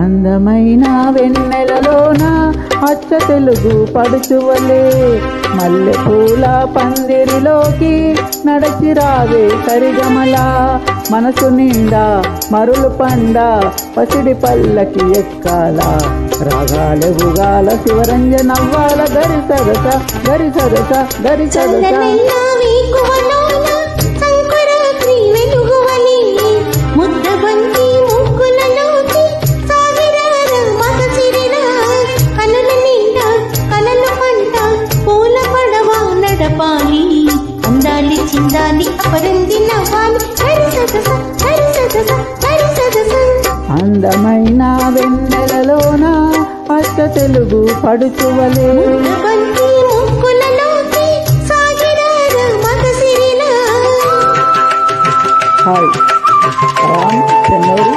అందమైన వెన్నెలలోన అచ్చ తెలుగు పడుచువలే మల్లె పూల పందిరిలోకి నడచిరావే సరిగమలా మనసు నిండా మరులు పండ పసిడి పల్లకి ఎక్కాల రాగాల భుగాల శివరంజనవ్వాల గరి సరస గరి సరస గరి సరస అందాలి చిందాలి అపరంది నవ్వాలి అందమైన వెన్నెలలోన అచ్చ తెలుగు పడుచువలే హాయ్ చెన్నై